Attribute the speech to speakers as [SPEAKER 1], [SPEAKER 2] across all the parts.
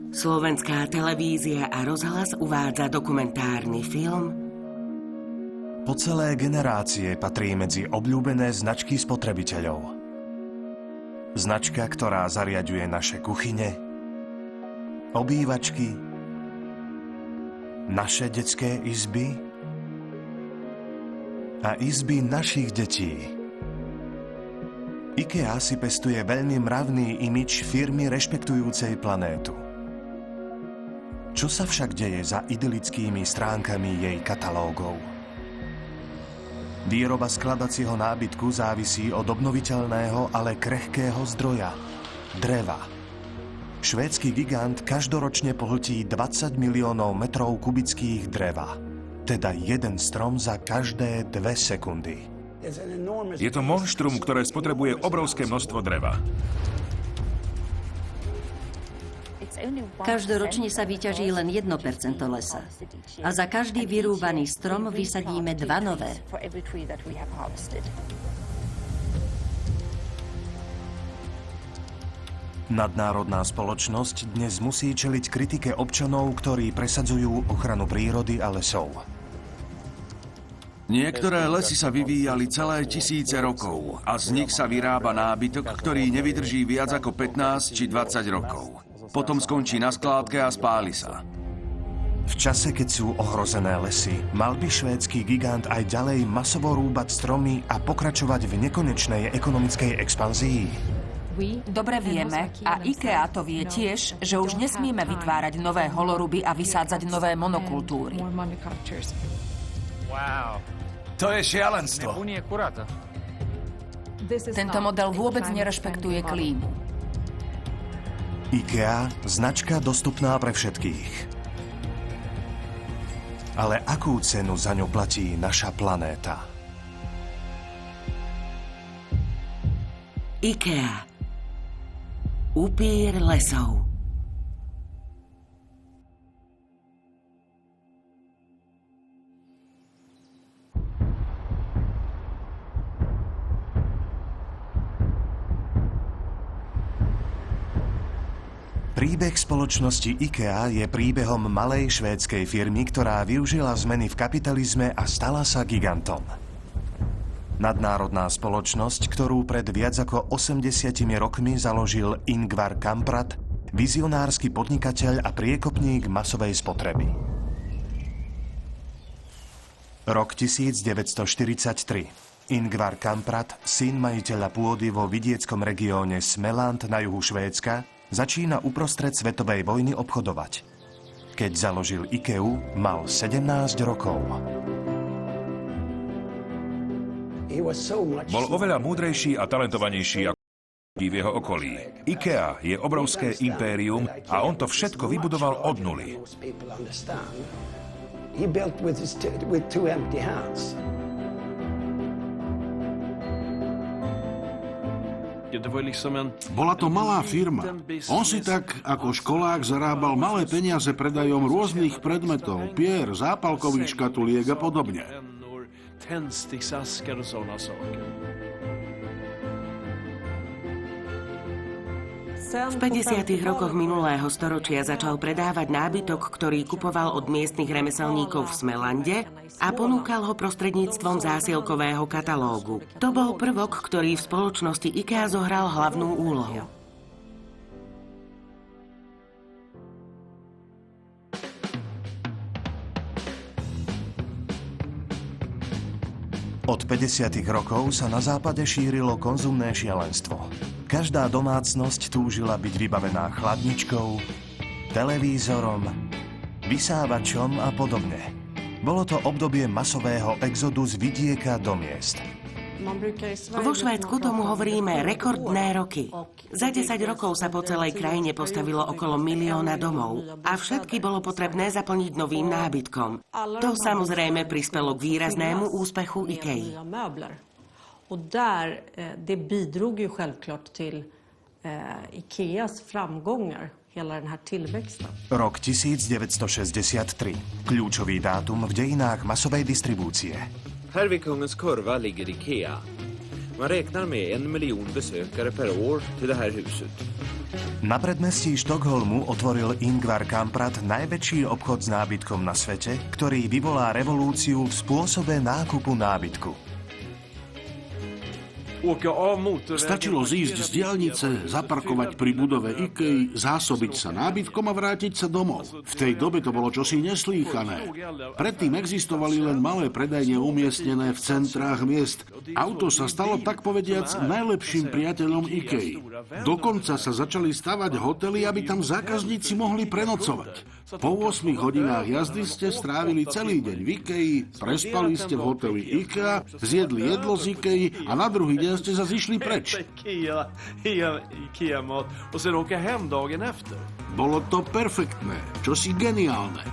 [SPEAKER 1] Slovenská televízia a rozhlas uvádza dokumentárny film
[SPEAKER 2] Po celé generácie patrí medzi obľúbené značky spotrebiteľov. Značka, ktorá zariaďuje naše kuchyne, obývačky, naše detské izby a izby našich detí. IKEA si pestuje veľmi mravný imidž firmy rešpektujúcej planétu. Čo sa však deje za idylickými stránkami jej katalógov? Výroba skladacieho nábytku závisí od obnoviteľného, ale krehkého zdroja – dreva. Švédsky gigant každoročne pohltí 20 miliónov metrov kubických dreva, teda jeden strom za každé 2 sekundy.
[SPEAKER 3] Je to monštrum, ktoré spotrebuje obrovské množstvo dreva.
[SPEAKER 4] Každoročne sa vyťaží len 1% lesa. A za každý vyrúbaný strom vysadíme 2 nové.
[SPEAKER 2] Nadnárodná spoločnosť dnes musí čeliť kritike občanov, ktorí presadzujú ochranu prírody a lesov.
[SPEAKER 5] Niektoré lesy sa vyvíjali celé tisíce rokov a z nich sa vyrába nábytok, ktorý nevydrží viac ako 15 či 20 rokov. Potom skončí na skládke a spáli sa.
[SPEAKER 2] V čase, keď sú ohrozené lesy, mal by švédsky gigant aj ďalej masovo rúbať stromy a pokračovať v nekonečnej ekonomickej expanzii?
[SPEAKER 6] Dobre vieme, a IKEA to vie tiež, že už nesmieme vytvárať nové holoruby a vysádzať nové monokultúry.
[SPEAKER 5] To je šialenstvo.
[SPEAKER 6] Tento model vôbec nerešpektuje klímu.
[SPEAKER 2] IKEA, značka dostupná pre všetkých. Ale akú cenu za ňu platí naša planéta?
[SPEAKER 1] IKEA. Upír lesov.
[SPEAKER 2] Príbeh spoločnosti IKEA je príbehom malej švédskej firmy, ktorá využila zmeny v kapitalizme a stala sa gigantom. Nadnárodná spoločnosť, ktorú pred viac ako 80 rokmi založil Ingvar Kamprad, vizionársky podnikateľ a priekopník masovej spotreby. Rok 1943. Ingvar Kamprad, syn majiteľa pôdy vo vidieckom regióne Smeland na juhu Švédska, začína uprostred svetovej vojny obchodovať. Keď založil IKEU, mal 17 rokov.
[SPEAKER 3] Bol oveľa múdrejší a talentovanejší ako v jeho okolí. IKEA je obrovské impérium a on to všetko vybudoval od nuly.
[SPEAKER 7] Bola to malá firma. On si tak ako školák zarábal malé peniaze predajom rôznych predmetov, pier, zápalkových škatuliek a podobne.
[SPEAKER 1] V 50. rokoch minulého storočia začal predávať nábytok, ktorý kupoval od miestnych remeselníkov v Smelande a ponúkal ho prostredníctvom zásielkového katalógu. To bol prvok, ktorý v spoločnosti IKEA zohral hlavnú úlohu.
[SPEAKER 2] Od 50. rokov sa na západe šírilo konzumné šialenstvo. Každá domácnosť túžila byť vybavená chladničkou, televízorom, vysávačom a podobne. Bolo to obdobie masového exodu z vidieka do miest.
[SPEAKER 1] Vo Švédsku tomu hovoríme rekordné roky. Za 10 rokov sa po celej krajine postavilo okolo 1 000 000 domov a všetky bolo potrebné zaplniť novým nábytkom. To samozrejme prispelo k výraznému úspechu IKEA.
[SPEAKER 8] Och det bidrog ju självklart till IKEAs framgångar, hela den här tillväxten.
[SPEAKER 2] Rok 1963. Kľúčový dátum v dejinách masovej distribúcie.
[SPEAKER 9] Här vid Kungens Kurva ligger IKEA. Man räknar med 1 miljon besökare per år till det här huset.
[SPEAKER 2] Na predmestí Štokholmu otvoril Ingvar Kamprad najväčší obchod s nábytkom na svete, ktorý vyvolá revolúciu v spôsobe nákupu nábytku.
[SPEAKER 7] Stačilo zísť z diaľnice, zaparkovať pri budove IKEA, zásobiť sa nábytkom a vrátiť sa domov. V tej dobe to bolo čosi neslýchané. Predtým existovali len malé predajne umiestnené v centrách miest. Auto sa stalo tak povediac najlepším priateľom IKEA. Dokonca sa začali stavať hotely, aby tam zákazníci mohli prenocovať. Po 8 hodinách jazdy ste strávili celý deň v IKEA, prespali ste v hoteli IKEA, zjedli jedlo z IKEA a na druhý deň ste sa zišli preč. Bolo to perfektné, čosi geniálne.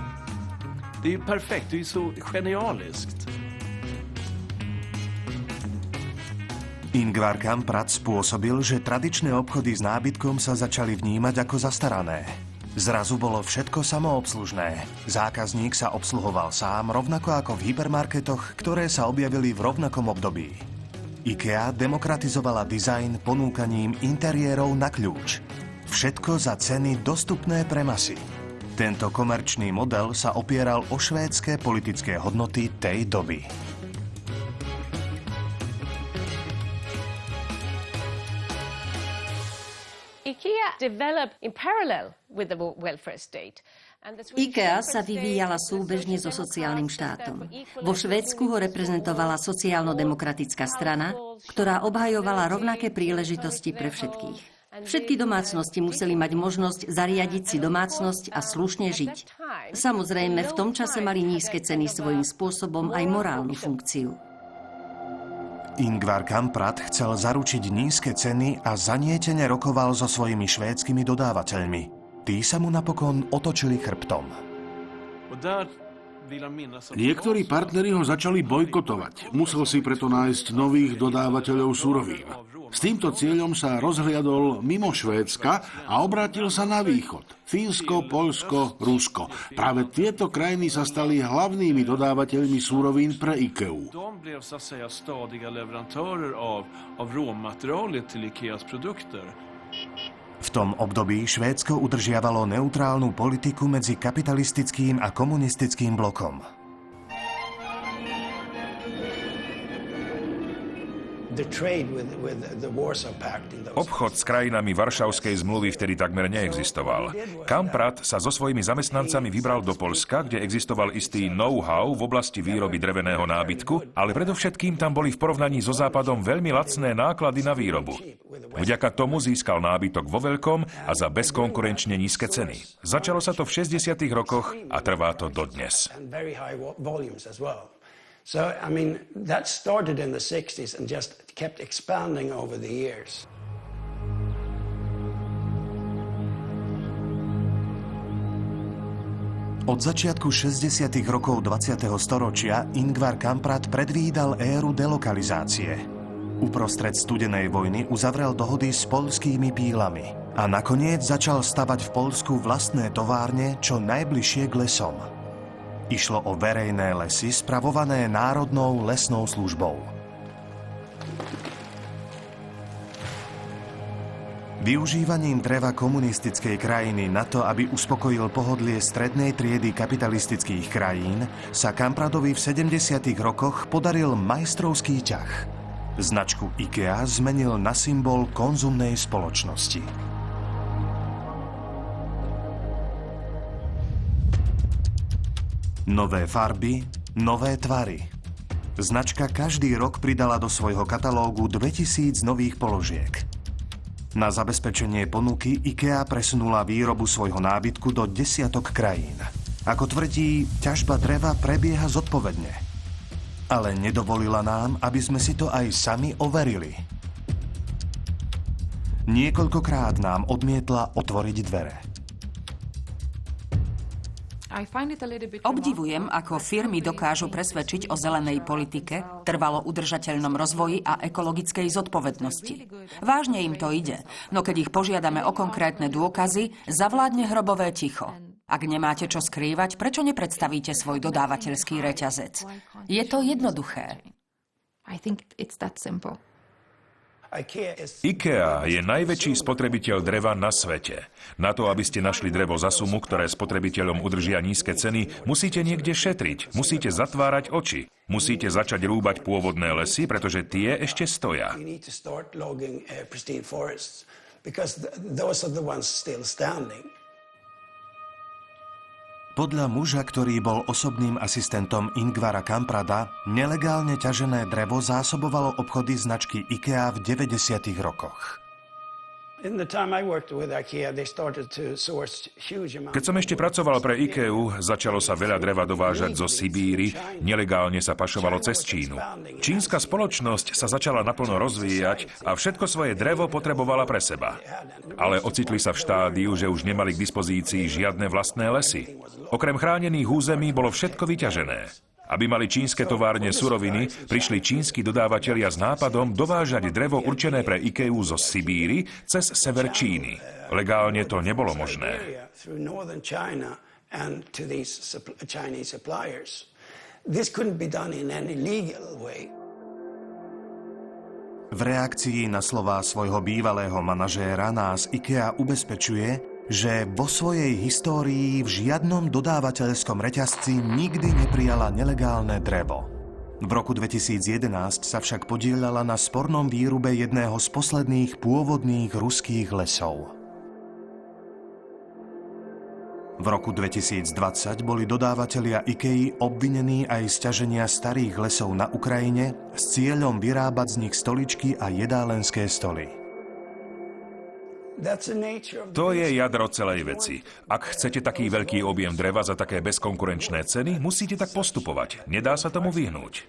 [SPEAKER 2] Ingvar Kamprad spôsobil, že tradičné obchody s nábytkom sa začali vnímať ako zastarané. Zrazu bolo všetko samoobslužné. Zákazník sa obsluhoval sám, rovnako ako v hypermarketoch, ktoré sa objavili v rovnakom období. IKEA demokratizovala dizajn ponúkaním interiérov na kľúč. Všetko za ceny dostupné pre masy. Tento komerčný model sa opieral o švédske politické hodnoty tej doby.
[SPEAKER 4] IKEA sa vyvíjala súbežne so sociálnym štátom. Vo Švédsku ho reprezentovala sociálno-demokratická strana, ktorá obhajovala rovnaké príležitosti pre všetkých. Všetky domácnosti museli mať možnosť zariadiť si domácnosť a slušne žiť. Samozrejme, v tom čase mali nízke ceny svojím spôsobom aj morálnu funkciu.
[SPEAKER 2] Ingvar Kamprad chcel zaručiť nízke ceny a zanietene rokoval so svojimi švédskymi dodávateľmi. Tí sa mu napokon otočili chrbtom.
[SPEAKER 7] Niektorí partneri ho začali bojkotovať. Musel si preto nájsť nových dodávateľov surovín. S týmto cieľom sa rozhliadol mimo Švédska a obrátil sa na východ. Fínsko, Poľsko, Rusko. Práve tieto krajiny sa stali hlavnými dodávateľmi surovín pre IKEA.
[SPEAKER 2] V tom období Švédsko udržiavalo neutrálnu politiku medzi kapitalistickým a komunistickým blokom.
[SPEAKER 3] Obchod s krajinami Varšavskej zmluvy vtedy takmer neexistoval. Kamprad sa so svojimi zamestnancami vybral do Poľska, kde existoval istý know-how v oblasti výroby dreveného nábytku, ale predovšetkým tam boli v porovnaní so Západom veľmi lacné náklady na výrobu. Vďaka tomu získal nábytok vo veľkom a za bezkonkurenčne nízke ceny. Začalo sa to v 60. rokoch a trvá to dodnes.
[SPEAKER 10] So, I mean, that started in the 60s and just kept expanding over the years.
[SPEAKER 2] Od začiatku 60. rokov 20. storočia Ingvar Kamprad predvídal éru delokalizácie. Uprostred studenej vojny uzavrel dohody s poľskými pílami a nakoniec začal stavať v Poľsku vlastné továrne čo najbližšie k lesom. Išlo o verejné lesy spravované Národnou lesnou službou. Využívaním dreva komunistickej krajiny na to, aby uspokojil pohodlie strednej triedy kapitalistických krajín, sa Kampradovi v 70. rokoch podaril majstrovský ťah. Značku IKEA zmenil na symbol konzumnej spoločnosti. Nové farby, nové tvary. Značka každý rok pridala do svojho katalógu 2000 nových položiek. Na zabezpečenie ponuky IKEA presunula výrobu svojho nábytku do desiatok krajín. Ako tvrdí, ťažba dreva prebieha zodpovedne. Ale nedovolila nám, aby sme si to aj sami overili. Niekoľkokrát nám odmietla otvoriť dvere.
[SPEAKER 6] Obdivujem, ako firmy dokážu presvedčiť o zelenej politike, trvalo udržateľnom rozvoji a ekologickej zodpovednosti. Vážne im to ide, no keď ich požiadame o konkrétne dôkazy, zavládne hrobové ticho. Ak nemáte čo skrývať, prečo nepredstavíte svoj dodávateľský reťazec? Je to jednoduché.
[SPEAKER 3] IKEA je najväčší spotrebiteľ dreva na svete. Na to, aby ste našli drevo za sumu, ktoré spotrebiteľom udržia nízke ceny, musíte niekde šetriť, musíte zatvárať oči, musíte začať rúbať pôvodné lesy, pretože tie ešte stoja.
[SPEAKER 2] Podľa muža, ktorý bol osobným asistentom Ingvara Kamprada, nelegálne ťažené drevo zásobovalo obchody značky IKEA v 90. rokoch.
[SPEAKER 3] Keď som ešte pracoval pre IKEA, začalo sa veľa dreva dovážať zo Sibíry, nelegálne sa pašovalo cez Čínu. Čínska spoločnosť sa začala naplno rozvíjať a všetko svoje drevo potrebovala pre seba. Ale ocitli sa v štádiu, že už nemali k dispozícii žiadne vlastné lesy. Okrem chránených území bolo všetko vyťažené. Aby mali čínske továrne suroviny, prišli čínski dodávateľia s nápadom dovážať drevo určené pre IKEA zo Sibíry cez sever Číny. Legálne to nebolo možné.
[SPEAKER 2] V reakcii na slová svojho bývalého manažéra nás IKEA ubezpečuje, že vo svojej histórii v žiadnom dodávateľskom reťazci nikdy neprijala nelegálne drevo. V roku 2011 sa však podieľala na spornom výrube jedného z posledných pôvodných ruských lesov. V roku 2020 boli dodávateľia IKEA obvinení aj z ťaženia starých lesov na Ukrajine s cieľom vyrábať z nich stoličky a jedálenské stoly.
[SPEAKER 3] To je jadro celej veci. Ak chcete taký veľký objem dreva za také bezkonkurenčné ceny, musíte tak postupovať. Nedá sa tomu vyhnúť.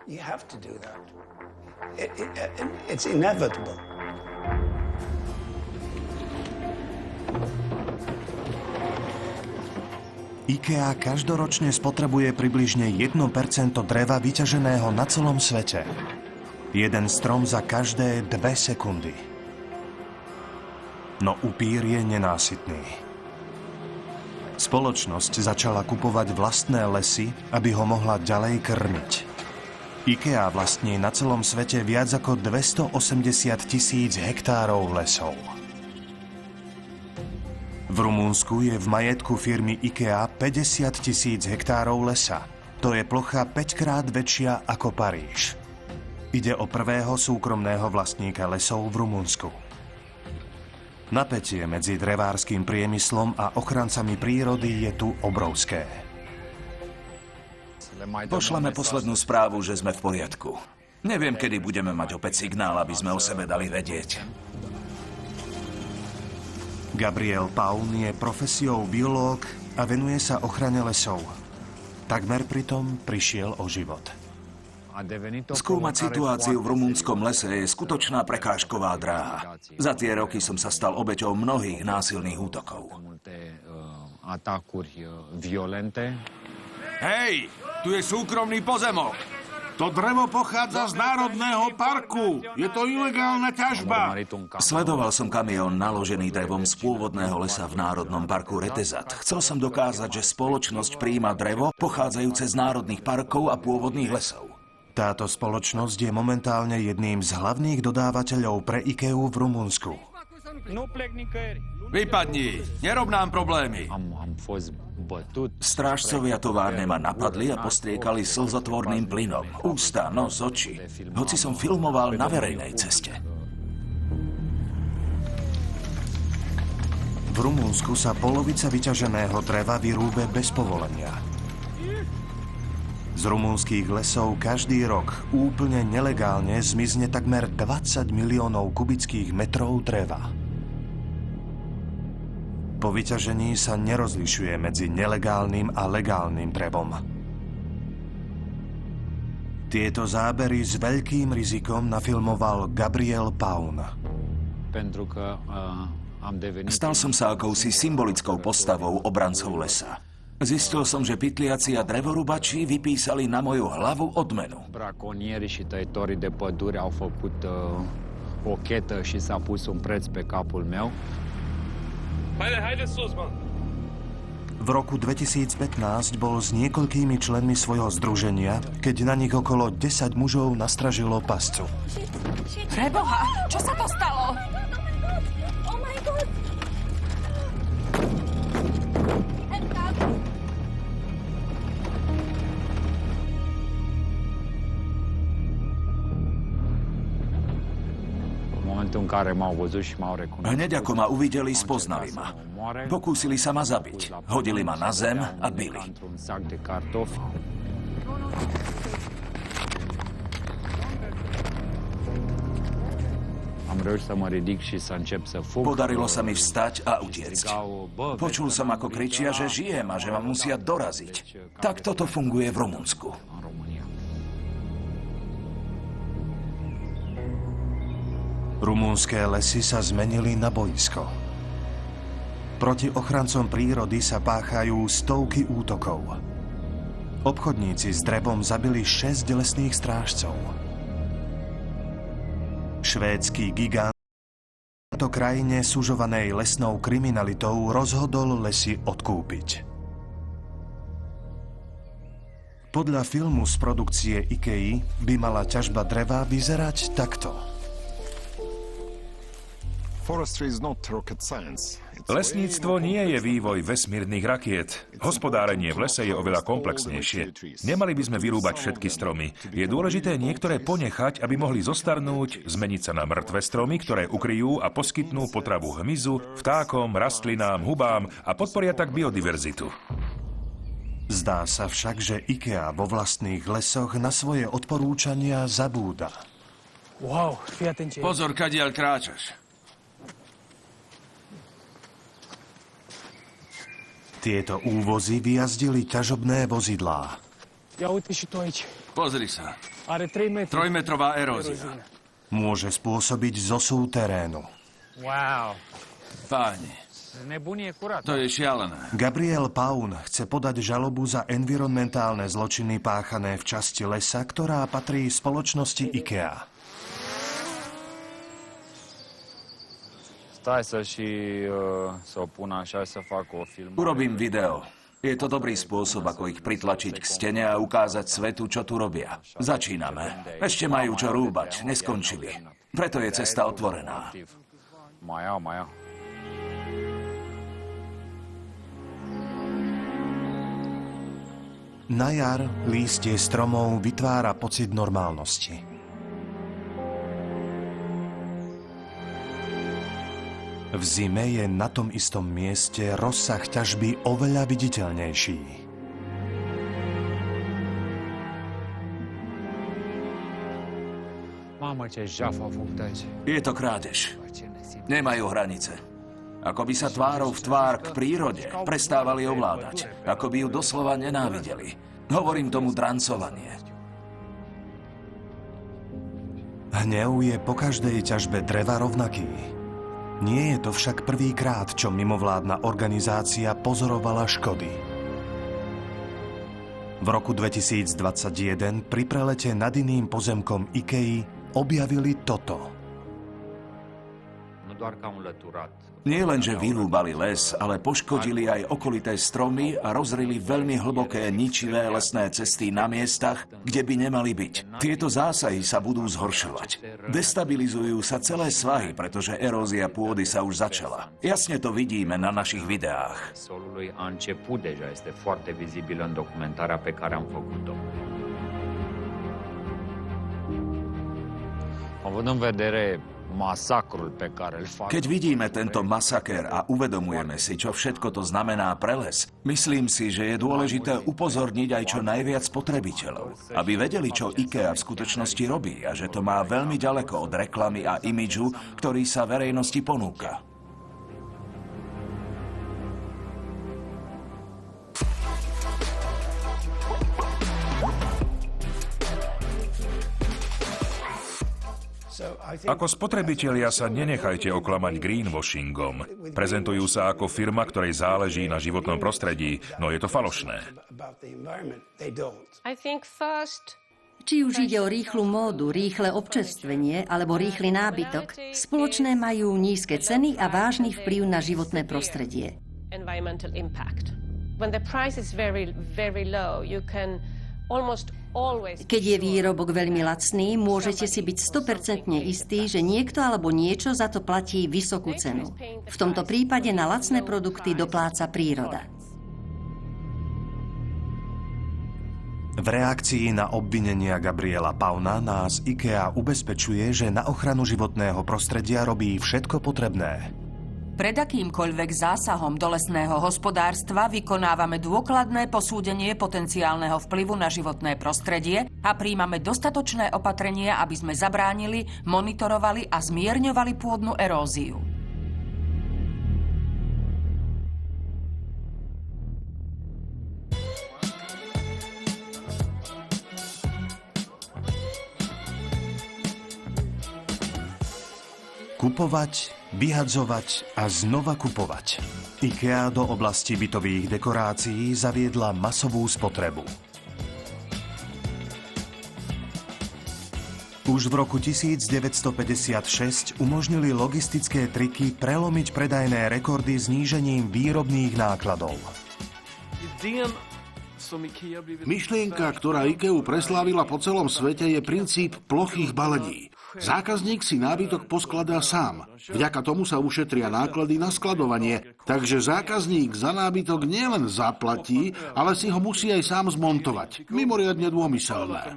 [SPEAKER 2] IKEA každoročne spotrebuje približne 1% dreva vyťaženého na celom svete. Jeden strom za každé 2 sekundy. No upír je nenásytný. Spoločnosť začala kupovať vlastné lesy, aby ho mohla ďalej krmiť. IKEA vlastní na celom svete viac ako 280 000 hektárov lesov. V Rumunsku je v majetku firmy IKEA 50 000 hektárov lesa. To je plocha 5-krát väčšia ako Paríž. Ide o prvého súkromného vlastníka lesov v Rumunsku. Napätie medzi drevárskym priemyslom a ochrancami prírody je tu obrovské.
[SPEAKER 11] Pošleme poslednú správu, že sme v poriadku. Neviem, kedy budeme mať opäť signál, aby sme o sebe dali vedieť.
[SPEAKER 2] Gabriel Paun je profesiou biológ a venuje sa ochrane lesov. Takmer pritom prišiel o život.
[SPEAKER 11] Skúmať situáciu v rumunskom lese je skutočná prekážková dráha. Za tie roky som sa stal obeťou mnohých násilných útokov.
[SPEAKER 5] Hej, tu je súkromný pozemok.
[SPEAKER 7] To drevo pochádza z Národného parku. Je to ilegálna ťažba.
[SPEAKER 11] Sledoval som kamión naložený drevom z pôvodného lesa v Národnom parku Retezat. Chcel som dokázať, že spoločnosť prijíma drevo pochádzajúce z národných parkov a pôvodných lesov.
[SPEAKER 2] Táto spoločnosť je momentálne jedným z hlavných dodávateľov pre IKEA v Rumunsku.
[SPEAKER 5] Vypadni, nerob nám problémy.
[SPEAKER 11] Strážcovia továrne ma napadli a postriekali slzotvorným plynom. Ústa, nos, oči. Hoci som filmoval na verejnej ceste.
[SPEAKER 2] V Rumunsku sa polovica vyťaženého dreva vyrúbe bez povolenia. Z rumunských lesov každý rok úplne nelegálne zmizne takmer 20 miliónov kubických metrov dreva. Po vyťažení sa nerozlišuje medzi nelegálnym a legálnym drevom. Tieto zábery s veľkým rizikom nafilmoval Gabriel Paun.
[SPEAKER 11] Stal som sa akousi symbolickou postavou obrancov lesa. Zistil som, že pytliaci a drevorubači vypísali na moju hlavu odmenu.
[SPEAKER 12] Braconierii și tăietorii de pădure au făcut o chetă și s-a pus un preț pe capul meu.
[SPEAKER 2] V V roku 2015 bol s niekoľkými členmi svojho združenia, keď na nich okolo 10 mužov nastražilo pascu.
[SPEAKER 6] Preboha, čo sa to stalo?
[SPEAKER 11] Hneď ako ma uvideli, spoznali ma. Pokúsili sa ma zabiť. Hodili ma na zem a bili. Podarilo sa mi vstať a utiecť. Počul som, ako kričia, že žijem a že ma musia doraziť. Tak toto funguje v Rumunsku.
[SPEAKER 2] Rumunské lesy sa zmenili na boisko. Proti ochrancom prírody sa páchajú stovky útokov. Obchodníci s drevom zabili 6 lesných strážcov. Švédsky gigant v tejto krajine sužovanej lesnou kriminalitou rozhodol lesy odkúpiť. Podľa filmu z produkcie IKEA by mala ťažba dreva vyzerať takto.
[SPEAKER 3] Lesníctvo nie je vývoj vesmírnych rakiet. Hospodárenie v lese je oveľa komplexnejšie. Nemali by sme vyrúbať všetky stromy. Je dôležité niektoré ponechať, aby mohli zostarnúť, zmeniť sa na mŕtve stromy, ktoré ukryjú a poskytnú potravu hmyzu, vtákom, rastlinám, hubám a podporia tak biodiverzitu.
[SPEAKER 2] Zdá sa však, že IKEA vo vlastných lesoch na svoje odporúčania zabúda.
[SPEAKER 5] Pozor, kadiaľ kráčaš.
[SPEAKER 2] Tieto úvozy vyjazdili ťažobné vozidlá.
[SPEAKER 5] Pozri sa. 3-metrová erózia.
[SPEAKER 2] Môže spôsobiť zosúv terénu.
[SPEAKER 5] Páni, to je šialené.
[SPEAKER 2] Gabriel Paun chce podať žalobu za environmentálne zločiny páchané v časti lesa, ktorá patrí spoločnosti IKEA.
[SPEAKER 11] Urobím video. Je to dobrý spôsob, ako ich pritlačiť k stene a ukázať svetu, čo tu robia. Začíname. Ešte majú čo rúbať, neskončili. Preto je cesta otvorená.
[SPEAKER 2] Na jar lístie stromov vytvára pocit normálnosti. V zime je na tom istom mieste rozsah ťažby oveľa viditeľnejší.
[SPEAKER 11] Je to krádež. Nemajú hranice. Ako by sa tvárou v tvár k prírode prestávali ovládať. Ako by ju doslova nenávideli. Hovorím tomu drancovanie.
[SPEAKER 2] Hnev je po každej ťažbe dreva rovnaký. Nie je to však prvýkrát, čo mimovládna organizácia pozorovala škody. V roku 2021 pri prelete nad iným pozemkom IKEA objavili toto.
[SPEAKER 11] Nie len, že vyrúbali les, ale poškodili aj okolité stromy a rozrili veľmi hlboké ničivé lesné cesty na miestach, kde by nemali byť. Tieto zásahy sa budú zhoršovať. Destabilizujú sa celé svahy, pretože erózia pôdy sa už začala. Jasne to vidíme na našich videách. Keď vidíme tento masaker a uvedomujeme si, čo všetko to znamená pre les, myslím si, že je dôležité upozorniť aj čo najviac spotrebiteľov, aby vedeli, čo IKEA v skutočnosti robí a že to má veľmi ďaleko od reklamy a imidžu, ktorý sa verejnosti ponúka.
[SPEAKER 3] Ako spotrebitelia sa nenechajte oklamať greenwashingom. Prezentujú sa ako firma, ktorej záleží na životnom prostredí, no je to falošné.
[SPEAKER 4] Či už ide o rýchlu módu, rýchle občerstvenie alebo rýchly nábytok, spoločné majú nízke ceny a vážny vplyv na životné prostredie. Keď je výrobok veľmi lacný, môžete si byť 100% istí, že niekto alebo niečo za to platí vysokú cenu. V tomto prípade na lacné produkty dopláca príroda.
[SPEAKER 2] V reakcii na obvinenia Gabriela Pauna nás IKEA ubezpečuje, že na ochranu životného prostredia robí všetko potrebné.
[SPEAKER 6] Pred akýmkoľvek zásahom do lesného hospodárstva vykonávame dôkladné posúdenie potenciálneho vplyvu na životné prostredie a prijímame dostatočné opatrenia, aby sme zabránili, monitorovali a zmierňovali pôdnu eróziu.
[SPEAKER 2] Kupovať, vyhadzovať a znova kupovať. IKEA do oblasti bytových dekorácií zaviedla masovú spotrebu. Už v roku 1956 umožnili logistické triky prelomiť predajné rekordy znížením výrobných nákladov.
[SPEAKER 7] Myšlienka, ktorá IKEA preslávila po celom svete, je princíp plochých balení. Zákazník si nábytok poskladá sám. Vďaka tomu sa ušetria náklady na skladovanie, takže zákazník za nábytok nielen zaplatí, ale si ho musí aj sám zmontovať. Mimoriadne dômyselné.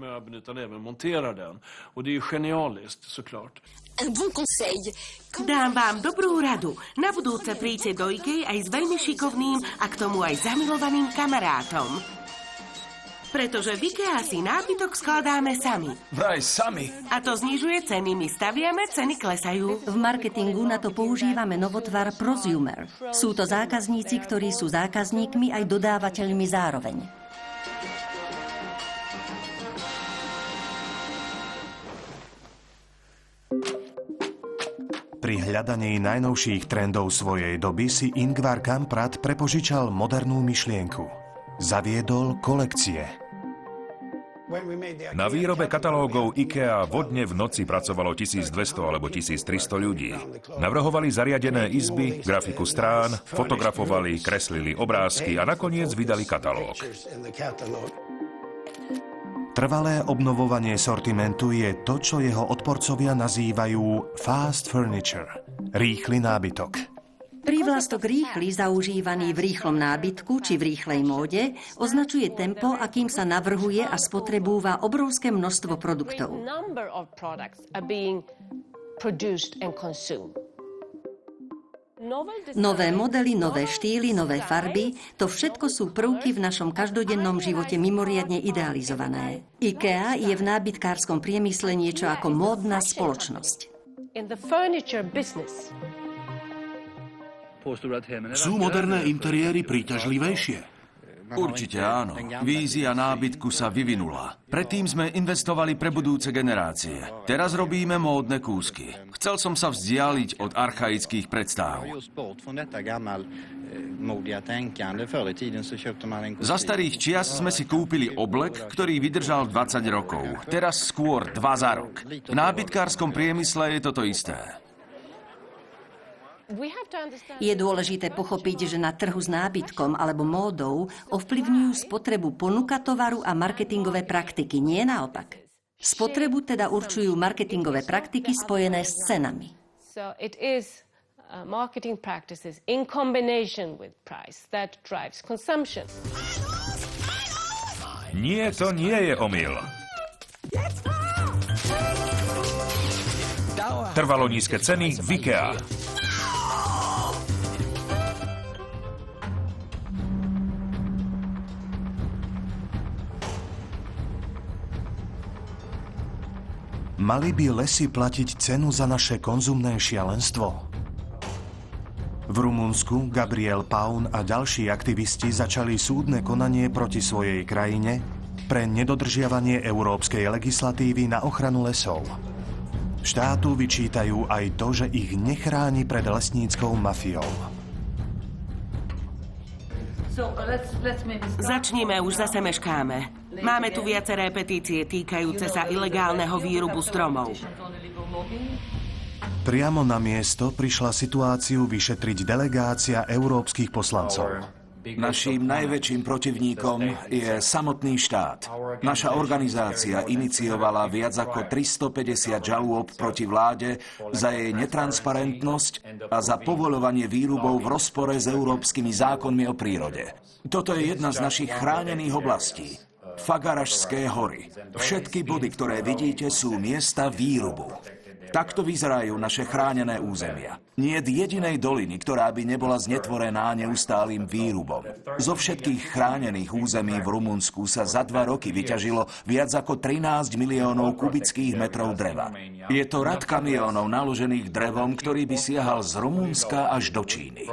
[SPEAKER 1] Dám vám dobrú radu. Na budúce príďte do IKEA aj s veľmi šikovným a k tomu aj zamilovaným kamarátom. Pretože v IKEA si nábytok skladáme sami.
[SPEAKER 11] Vraj sami?
[SPEAKER 1] A to znižuje ceny, my staviame, ceny klesajú.
[SPEAKER 4] V marketingu na to používame novotvar prosumer. Sú to zákazníci, ktorí sú zákazníkmi aj dodávateľmi zároveň.
[SPEAKER 2] Pri hľadaní najnovších trendov svojej doby si Ingvar Kamprad prepožičal modernú myšlienku. Zaviedol kolekcie.
[SPEAKER 3] Na výrobe katalógov IKEA vodne v noci pracovalo 1200 alebo 1300 ľudí. Navrhovali zariadené izby, grafiku strán, fotografovali, kreslili obrázky a nakoniec vydali katalóg.
[SPEAKER 2] Trvalé obnovovanie sortimentu je to, čo jeho odporcovia nazývajú fast furniture, rýchly nábytok.
[SPEAKER 4] Prívlastok rýchly, zaužívaný v rýchlom nábytku či v rýchlej móde, označuje tempo, akým sa navrhuje a spotrebúva obrovské množstvo produktov. Nové modely, nové štýly, nové farby, to všetko sú prvky v našom každodennom živote mimoriadne idealizované. IKEA je v nábytkárskom priemysle niečo ako módna spoločnosť.
[SPEAKER 7] Sú moderné interiéry príťažlivejšie?
[SPEAKER 5] Určite áno. Vízia nábytku sa vyvinula. Predtým sme investovali pre budúce generácie. Teraz robíme módne kúsky. Chcel som sa vzdialiť od archaických predstáv. Za starých čias sme si kúpili oblek, ktorý vydržal 20 rokov. Teraz skôr 2 za rok. V nábytkárskom priemysle je toto isté.
[SPEAKER 4] Je dôležité pochopiť, že na trhu s nábytkom alebo módou ovplyvňujú spotrebu ponuka tovaru a marketingové praktiky, nie naopak. Spotrebu teda určujú marketingové praktiky spojené s cenami.
[SPEAKER 3] Nie, to nie je omyl. Trvalo nízke ceny v IKEA.
[SPEAKER 2] Mali by lesy platiť cenu za naše konzumné šialenstvo? V Rumunsku Gabriel Paun a ďalší aktivisti začali súdne konanie proti svojej krajine pre nedodržiavanie európskej legislatívy na ochranu lesov. Štátu vyčítajú aj to, že ich nechráni pred lesníckou mafiou.
[SPEAKER 1] Začnime, už zase meškáme. Máme tu viaceré petície týkajúce sa ilegálneho výrubu stromov.
[SPEAKER 2] Priamo na miesto prišla situáciu vyšetriť delegácia európskych poslancov.
[SPEAKER 11] Naším najväčším protivníkom je samotný štát. Naša organizácia iniciovala viac ako 350 žalôb proti vláde za jej netransparentnosť a za povoľovanie výrubov v rozpore s európskymi zákonmi o prírode. Toto je jedna z našich chránených oblastí. Fagarašské hory. Všetky body, ktoré vidíte, sú miesta výrubu. Takto vyzerajú naše chránené územia. Nie je jedinej doliny, ktorá by nebola znetvorená neustálým výrubom. Zo všetkých chránených území v Rumunsku sa za 2 roky vyťažilo viac ako 13 miliónov kubických metrov dreva. Je to rad kamiónov naložených drevom, ktorý by siahal z Rumunska až do Číny.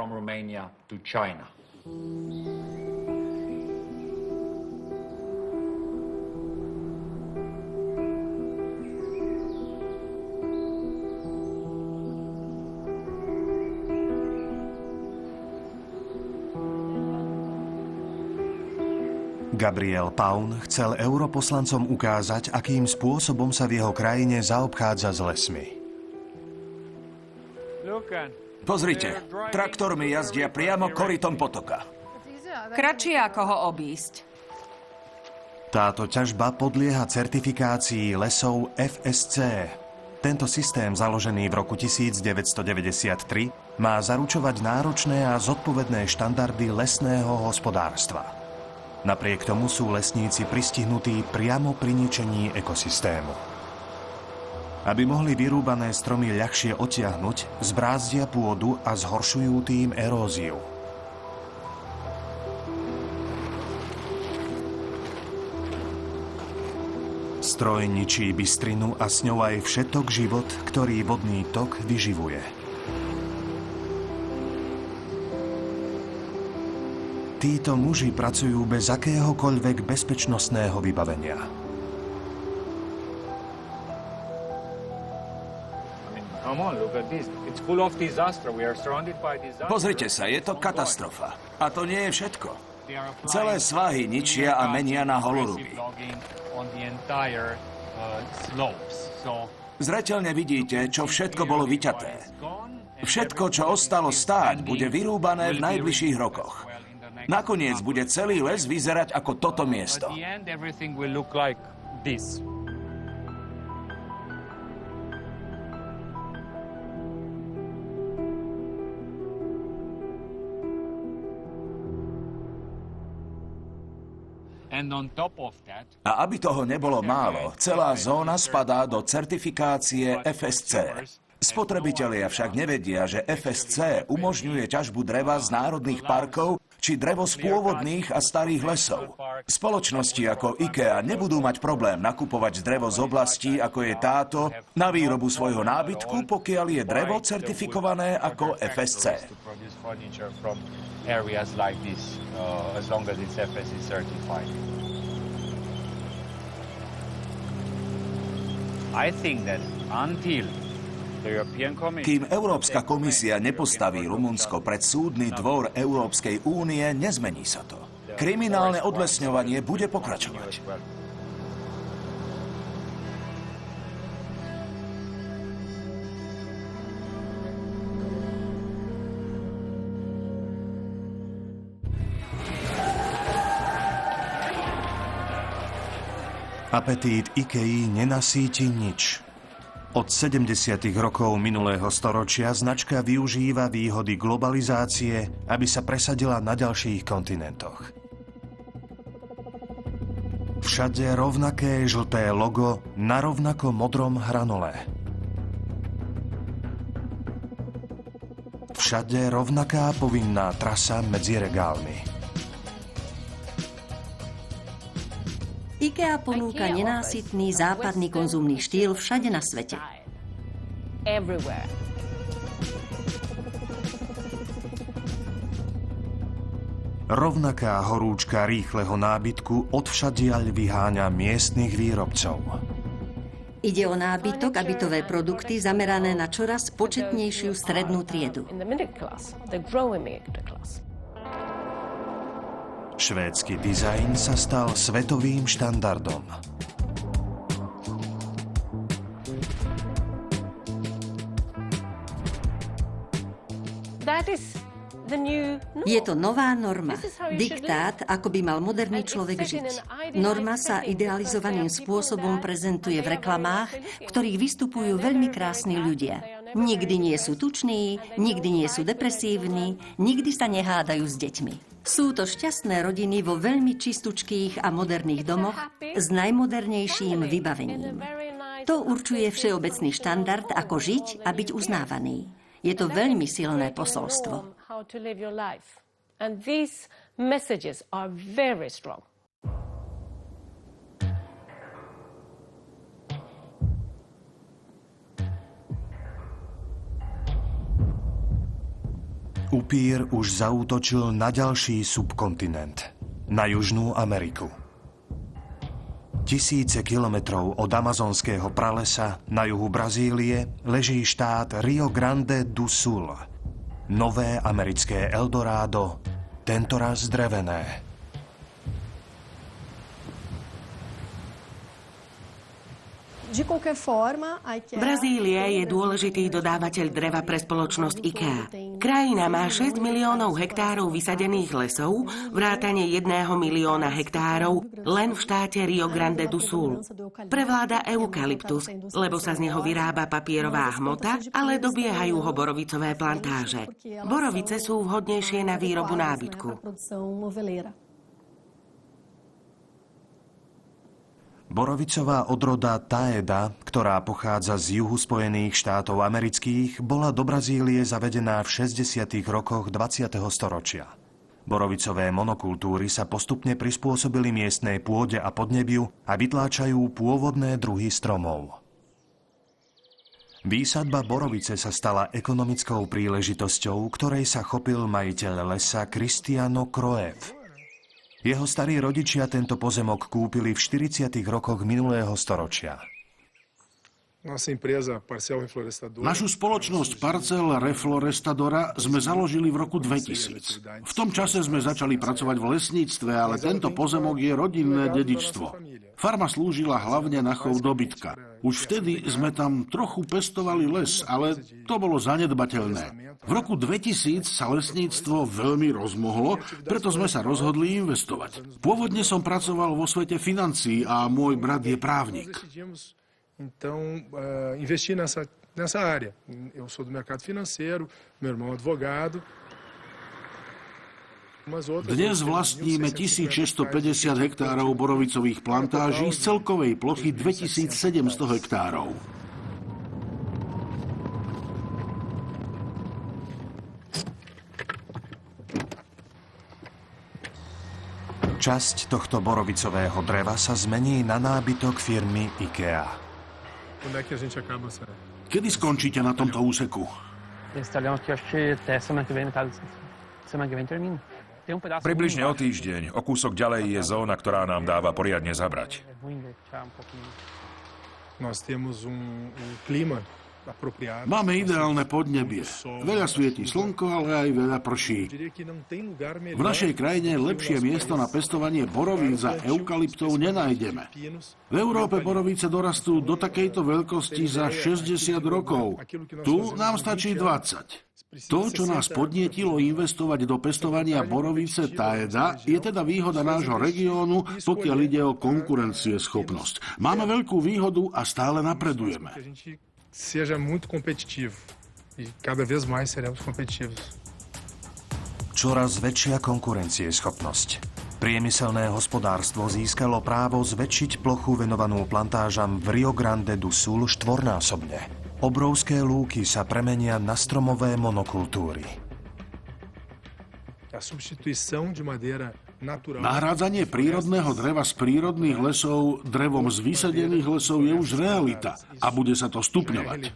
[SPEAKER 2] Gabriel Paun chcel europoslancom ukázať, akým spôsobom sa v jeho krajine zaobchádza s lesmi.
[SPEAKER 11] Pozrite, traktormi jazdia priamo korytom potoka.
[SPEAKER 6] Kratšie ako ho obísť.
[SPEAKER 2] Táto ťažba podlieha certifikácii lesov FSC. Tento systém, založený v roku 1993, má zaručovať náročné a zodpovedné štandardy lesného hospodárstva. Napriek tomu sú lesníci pristihnutí priamo pri ničení ekosystému. Aby mohli vyrúbané stromy ľahšie odtiahnuť, zbrázdia pôdu a zhoršujú tým eróziu. Stroj ničí bystrinu a s ňou aj všetok život, ktorý vodný tok vyživuje. Títo muži pracujú bez akéhokoľvek bezpečnostného vybavenia.
[SPEAKER 11] Pozrite sa, je to katastrofa. A to nie je všetko. Celé svahy ničia a menia na holoruby. Zreteľne vidíte, čo všetko bolo vyťaté. Všetko, čo ostalo stáť, bude vyrúbané v najbližších rokoch. Nakoniec bude celý les vyzerať ako toto miesto. A aby toho nebolo málo, celá zóna spadá do certifikácie FSC. Spotrebitelia však nevedia, že FSC umožňuje ťažbu dreva z národných parkov či drevo z pôvodných a starých lesov. Spoločnosti ako IKEA nebudú mať problém nakupovať drevo z oblastí, ako je táto, na výrobu svojho nábytku, pokiaľ je drevo certifikované ako FSC. Kým Európska komisia nepostaví Rumunsko pred súdny dvor Európskej únie, nezmení sa to. Kriminálne odlesňovanie bude pokračovať.
[SPEAKER 2] Apetít IKEA nenasíti nič. Od 70. rokov minulého storočia značka využíva výhody globalizácie, aby sa presadila na ďalších kontinentoch. Všade rovnaké žlté logo na rovnako modrom hranole. Všade rovnaká povinná trasa medzi regálmi.
[SPEAKER 4] IKEA ponúka nenásytný západný konzumný štýl všade na svete.
[SPEAKER 2] Rovnaká horúčka rýchleho nábytku odvšadiaľ vyháňa miestnych výrobcov.
[SPEAKER 4] Ide o nábytok a bytové produkty zamerané na čoraz početnejšiu strednú triedu.
[SPEAKER 2] Švédsky dizajn sa stal svetovým štandardom.
[SPEAKER 4] Je to nová norma. Diktát, ako by mal moderný človek žiť. Norma sa idealizovaným spôsobom prezentuje v reklamách, v ktorých vystupujú veľmi krásni ľudia. Nikdy nie sú tuční, nikdy nie sú depresívni, nikdy sa nehádajú s deťmi. Sú to šťastné rodiny vo veľmi čistučkých a moderných domoch s najmodernejším vybavením. To určuje všeobecný štandard, ako žiť a byť uznávaný. Je to veľmi silné posolstvo.
[SPEAKER 2] Upír už zaútočil na ďalší subkontinent, na Južnú Ameriku. Tisíce kilometrov od amazonského pralesa na juhu Brazílie leží štát Rio Grande do Sul. Nové americké Eldorado, tentoraz drevené.
[SPEAKER 1] Brazília je dôležitý dodávateľ dreva pre spoločnosť IKEA. Krajina má 6 miliónov hektárov vysadených lesov, vrátane 1 milióna hektárov len v štáte Rio Grande do Sul. Prevláda eukalyptus, lebo sa z neho vyrába papierová hmota, ale dobiehajú ho borovicové plantáže. Borovice sú vhodnejšie na výrobu nábytku.
[SPEAKER 2] Borovicová odroda Taeda, ktorá pochádza z juhu Spojených štátov amerických, bola do Brazílie zavedená v 60. rokoch 20. storočia. Borovicové monokultúry sa postupne prispôsobili miestnej pôde a podnebiu a vytláčajú pôvodné druhy stromov. Výsadba borovice sa stala ekonomickou príležitosťou, ktorej sa chopil majiteľ lesa Cristiano Croev. Jeho starí rodičia tento pozemok kúpili v 40. rokoch minulého storočia.
[SPEAKER 7] Našu spoločnosť Parcel Reflorestadora sme založili v roku 2000. V tom čase sme začali pracovať v lesníctve, ale tento pozemok je rodinné dedičstvo. Farma slúžila hlavne na chov dobytka. Už vtedy sme tam trochu pestovali les, ale to bolo zanedbateľné. V roku 2000 sa lesníctvo veľmi rozmohlo, preto sme sa rozhodli investovať. Pôvodne som pracoval vo svete financií a môj brat je právnik.
[SPEAKER 13] Então, investi nessa área. Eu sou do mercado financeiro, meu irmão é advogado.
[SPEAKER 7] Dnes vlastníme 1650 hektárov borovicových plantáží z celkovej plochy 2700 hektárov.
[SPEAKER 2] Časť tohto borovicového dreva sa zmení na nábytok firmy IKEA.
[SPEAKER 7] Kedy skončíte na tomto úseku?
[SPEAKER 3] Približne o týždeň. O kúsok ďalej je zóna, ktorá nám dáva poriadne zabrať.
[SPEAKER 7] Máme ideálne podnebie. Veľa svieti slnko, ale aj veľa prší. V našej krajine lepšie miesto na pestovanie borovíc a eukalyptov nenájdeme. V Európe borovice dorastú do takejto veľkosti za 60 rokov. Tu nám stačí 20. To, čo nás podnietilo investovať do pestovania borovice Taeda, je teda výhoda nášho regiónu, pokiaľ ide o konkurencieschopnosť. Máme veľkú výhodu a stále napredujeme.
[SPEAKER 13] Seja muito competitivo e cada vez mais seremos competitivos.
[SPEAKER 2] Čoraz väčšia konkurencieschopnosť. Priemyselné hospodárstvo získalo právo zväčšiť plochu venovanú plantážam v Rio Grande do Sul štvornásobne. Obrovské lúky sa premenia na stromové monokultúry.
[SPEAKER 13] A substituição de madeira natural.
[SPEAKER 7] Nahrádzanie prírodného dreva z prírodných lesov drevom z vysadených lesov je už realita a bude sa to stupňovať.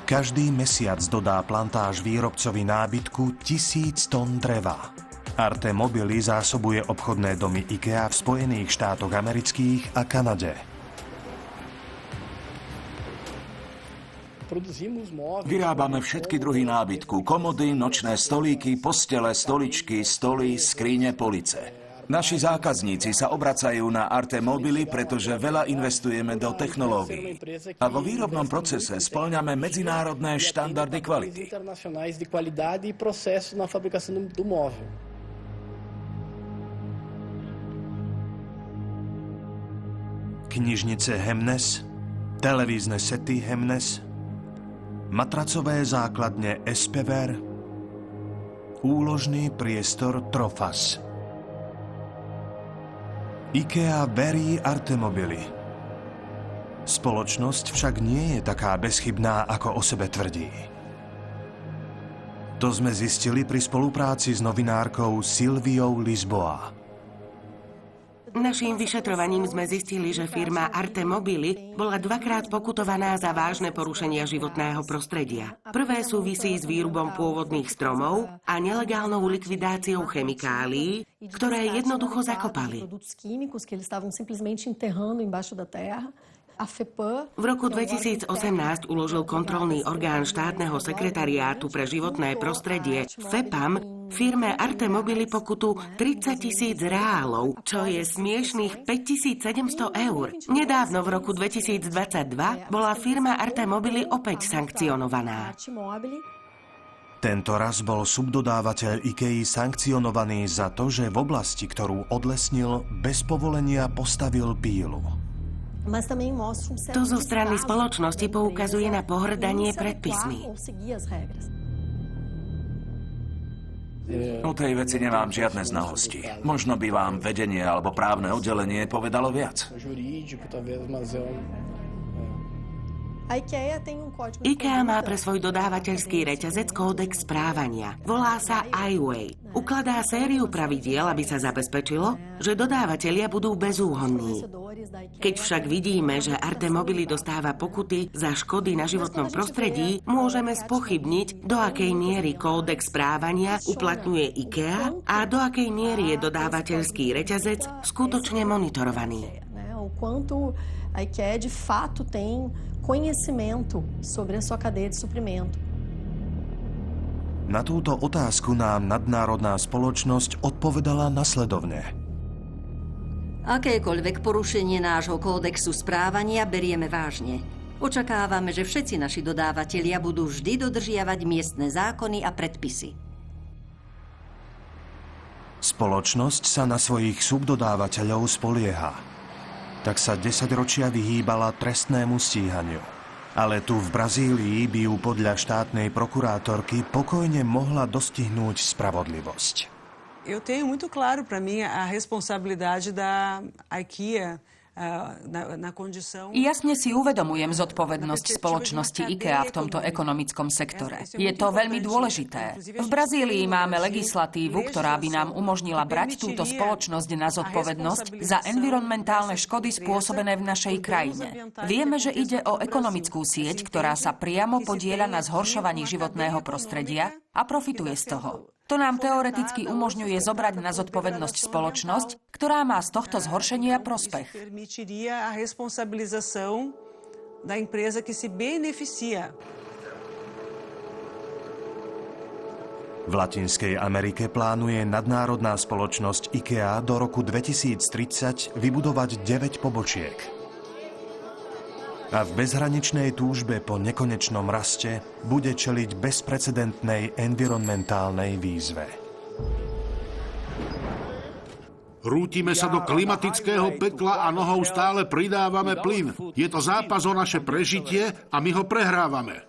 [SPEAKER 2] Každý mesiac dodá plantáž výrobcovi nábytku 1000 tón dreva. Arte Mobily zásobuje obchodné domy IKEA v Spojených štátoch amerických a Kanade.
[SPEAKER 11] Vyrábame všetky druhy nábytku, komody, nočné stolíky, postele, stoličky, stoly, skrine, police. Naši zákazníci sa obracajú na Arte Mobily, pretože veľa investujeme do technológií. A vo výrobnom procese spĺňame medzinárodné štandardy kvality.
[SPEAKER 2] Knižnice Hemnes, televízne sety Hemnes, matracové základne Espever, úložný priestor Trofas. IKEA verí Arte Mobily. Spoločnosť však nie je taká bezchybná, ako o sebe tvrdí. To sme zistili pri spolupráci s novinárkou Silviou Lisboa.
[SPEAKER 1] Naším vyšetrovaním sme zistili, že firma Arte Mobily bola dvakrát pokutovaná za vážne porušenia životného prostredia. Prvé súvisí s výrubom pôvodných stromov a nelegálnou likvidáciou chemikálií, ktoré jednoducho zakopali. V roku 2018 uložil kontrolný orgán štátneho sekretariátu pre životné prostredie FEPAM firme Arte Mobily pokutu 30 000 reálov, čo je smiešných 5 700 eur. Nedávno v roku 2022 bola firma Arte Mobily opäť sankcionovaná.
[SPEAKER 2] Tento raz bol subdodávateľ IKEA sankcionovaný za to, že v oblasti, ktorú odlesnil, bez povolenia postavil pílu.
[SPEAKER 1] To zo strany spoločnosti poukazuje na pohŕdanie predpismi.
[SPEAKER 11] O tej veci nemám žiadne znalosti. Možno by vám vedenie alebo právne oddelenie povedalo viac.
[SPEAKER 1] IKEA má pre svoj dodávateľský reťazec kódex správania. Volá sa iWay. Ukladá sériu pravidiel, aby sa zabezpečilo, že dodávatelia budú bezúhonní. Keď však vidíme, že Arte Mobily dostáva pokuty za škody na životnom prostredí, môžeme spochybniť, do akej miery kódex správania uplatňuje IKEA a do akej miery je dodávateľský reťazec skutočne monitorovaný.
[SPEAKER 14] A IKEA de fato tem conhecimento sobre a sua cadeia de suprimento.
[SPEAKER 2] Na túto otázku nám nadnárodná spoločnosť odpovedala nasledovne.
[SPEAKER 4] Akékoľvek porušenie nášho kódexu správania berieme vážne. Očakávame, že všetci naši dodávatelia budú vždy dodržiavať miestne zákony a predpisy.
[SPEAKER 2] Spoločnosť sa na svojich subdodávateľov spolieha. Tak sa 10 ročia vyhýbala trestnému stíhaniu. Ale tu v Brazílii by ju podľa štátnej prokurátorky pokojne mohla dostihnúť spravodlivosť.
[SPEAKER 15] Eu tenho muito claro para mim a responsabilidade da IKEA na condição.
[SPEAKER 6] Jasne si uvedomujem zodpovednosť spoločnosti IKEA v tomto ekonomickom sektore. Je to veľmi dôležité. V Brazílii máme legislatívu, ktorá by nám umožnila brať túto spoločnosť na zodpovednosť za environmentálne škody spôsobené v našej krajine. Vieme, že ide o ekonomickú sieť, ktorá sa priamo podieľa na zhoršovaní životného prostredia a profituje z toho. To nám teoreticky umožňuje zobrať na zodpovednosť spoločnosť, ktorá má z tohto zhoršenia prospech.
[SPEAKER 2] V Latinskej Amerike plánuje nadnárodná spoločnosť IKEA do roku 2030 vybudovať 9 pobočiek. A v bezhraničnej túžbe po nekonečnom raste bude čeliť bezprecedentnej environmentálnej výzve.
[SPEAKER 7] Rútime sa do klimatického pekla a nohou stále pridávame plyn. Je to zápas o naše prežitie a my ho prehrávame.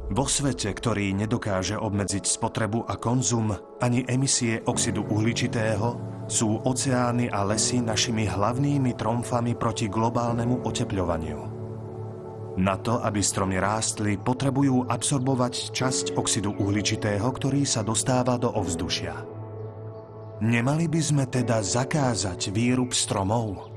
[SPEAKER 2] Vo svete, ktorý nedokáže obmedziť spotrebu a konzum ani emisie oxidu uhličitého, sú oceány a lesy našimi hlavnými tromfami proti globálnemu otepľovaniu. Na to, aby stromy rástli, potrebujú absorbovať časť oxidu uhličitého, ktorý sa dostáva do ovzdušia. Nemali by sme teda zakázať výrub stromov?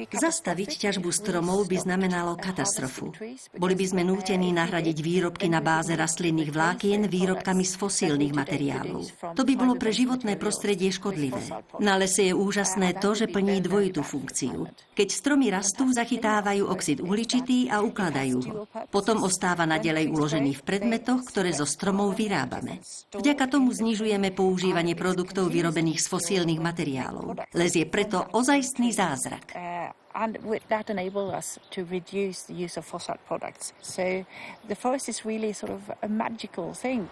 [SPEAKER 4] Zastaviť ťažbu stromov by znamenalo katastrofu. Boli by sme nútení nahradiť výrobky na báze rastlinných vlákien výrobkami z fosílnych materiálov. To by bolo pre životné prostredie škodlivé. Na lese je úžasné to, že plní dvojitú funkciu. Keď stromy rastú, zachytávajú oxid uhličitý a ukladajú ho. Potom ostáva naďalej uložený v predmetoch, ktoré zo stromov vyrábame. Vďaka tomu znižujeme používanie produktov vyrobených z fosílnych materiálov. Les je preto ozajstný zázrak.
[SPEAKER 16] And that enables us to reduce the use of fossil products. So the forest is really sort of a magical thing.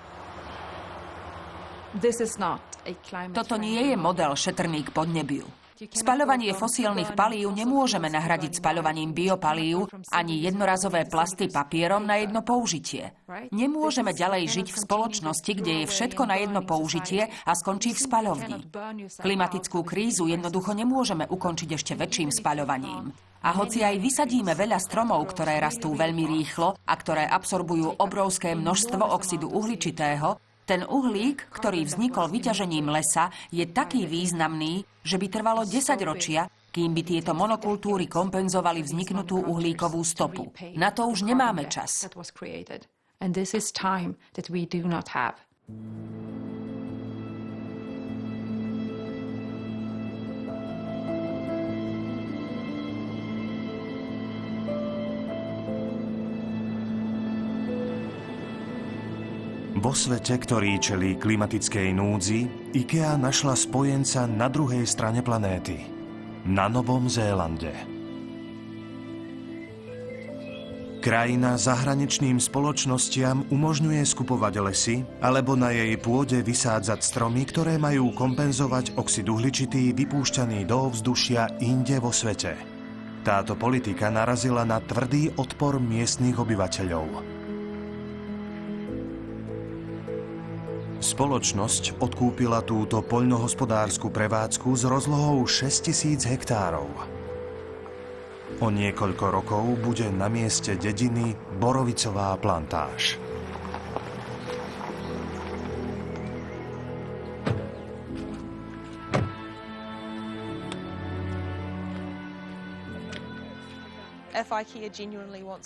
[SPEAKER 6] Toto nie je model šetrný k podnebiu. Spaľovanie fosílnych palív nemôžeme nahradiť spaľovaním biopalív ani jednorazové plasty papierom na jedno použitie. Nemôžeme ďalej žiť v spoločnosti, kde je všetko na jedno použitie a skončí v spaľovni. Klimatickú krízu jednoducho nemôžeme ukončiť ešte väčším spaľovaním. A hoci aj vysadíme veľa stromov, ktoré rastú veľmi rýchlo a ktoré absorbujú obrovské množstvo oxidu uhličitého, ten uhlík, ktorý vznikol vyťažením lesa, je taký významný, že by trvalo 10 ročia, kým by tieto monokultúry kompenzovali vzniknutú uhlíkovú stopu. Na to už nemáme čas.
[SPEAKER 2] Vo svete, ktorý čelí klimatickej núdzi, IKEA našla spojenca na druhej strane planéty, na Novom Zélande. Krajina zahraničným spoločnostiam umožňuje skupovať lesy alebo na jej pôde vysádzať stromy, ktoré majú kompenzovať oxid uhličitý vypúšťaný do ovzdušia inde vo svete. Táto politika narazila na tvrdý odpor miestnych obyvateľov. Spoločnosť odkúpila túto poľnohospodársku prevádzku s rozlohou 6000 hektárov. O niekoľko rokov bude na mieste dediny borovicová plantáž.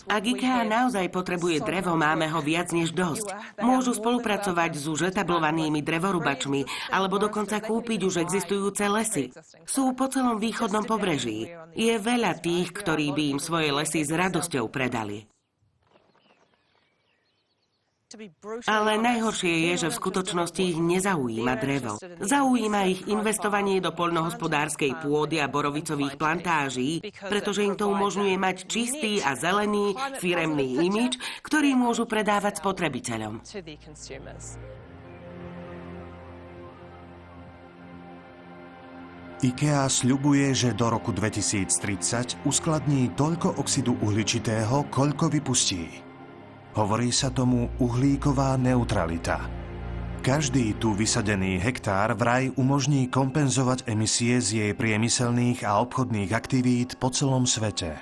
[SPEAKER 1] Ak IKEA naozaj potrebuje drevo, máme ho viac než dosť. Môžu spolupracovať s už etablovanými drevorubačmi alebo dokonca kúpiť už existujúce lesy. Sú po celom východnom pobreží. Je veľa tých, ktorí by im svoje lesy s radosťou predali. Ale najhoršie je, že v skutočnosti ich nezaujíma drevo. Zaujíma ich investovanie do poľnohospodárskej pôdy a borovicových plantáží, pretože im to umožňuje mať čistý a zelený firemný imidž, ktorý môžu predávať spotrebiteľom.
[SPEAKER 2] IKEA sľubuje, že do roku 2030 uskladní toľko oxidu uhličitého, koľko vypustí. Hovorí sa tomu uhlíková neutralita. Každý tu vysadený hektár vraj umožní kompenzovať emisie z jej priemyselných a obchodných aktivít po celom svete.